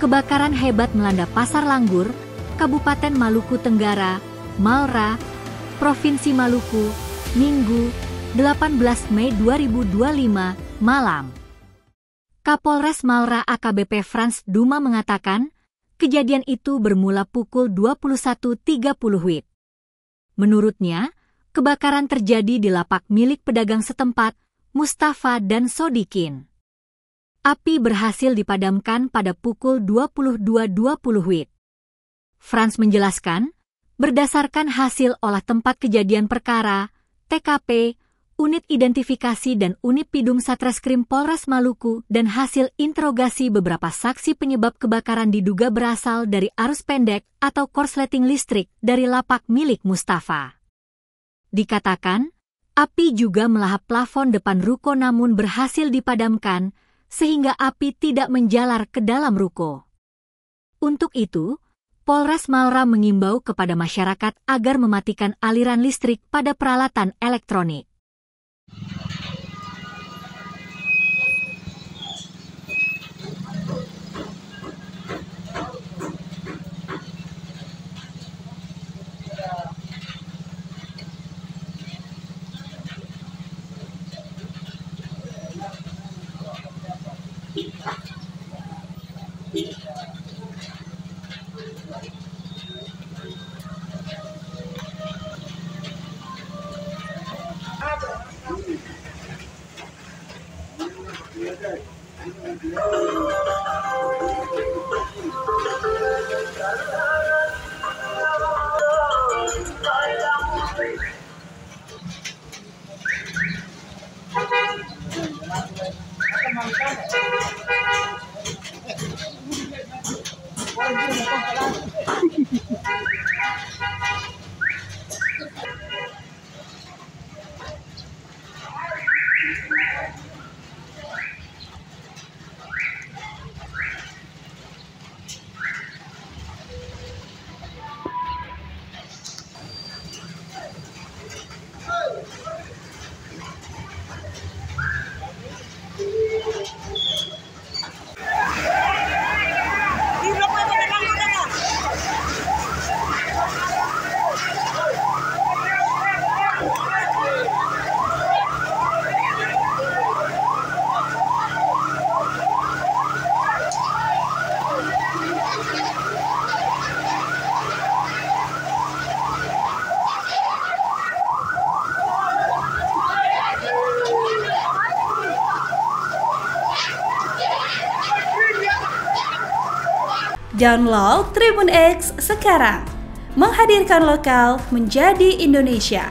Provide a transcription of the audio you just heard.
kebakaran hebat melanda Pasar Langgur, Kabupaten Maluku Tenggara, Malra, Provinsi Maluku, Minggu, 18 Mei 2025, malam. Kapolres Malra AKBP Frans Duma mengatakan, kejadian itu bermula pukul 21.30 WIB. Menurutnya, kebakaran terjadi di lapak milik pedagang setempat, Mustafa dan Sodikin. Api berhasil dipadamkan pada pukul 22.20 WIB. Frans menjelaskan, berdasarkan hasil olah tempat kejadian perkara, TKP, unit identifikasi dan unit Pidum Satreskrim Polres Maluku dan hasil interogasi beberapa saksi penyebab kebakaran diduga berasal dari arus pendek atau korsleting listrik dari lapak milik Mustafa. Dikatakan, api juga melahap plafon depan ruko namun berhasil dipadamkan, sehingga api tidak menjalar ke dalam ruko. Untuk itu, Polres Malra mengimbau kepada masyarakat agar mematikan aliran listrik pada peralatan elektronik. Download Tribun X sekarang, menghadirkan lokal menjadi Indonesia.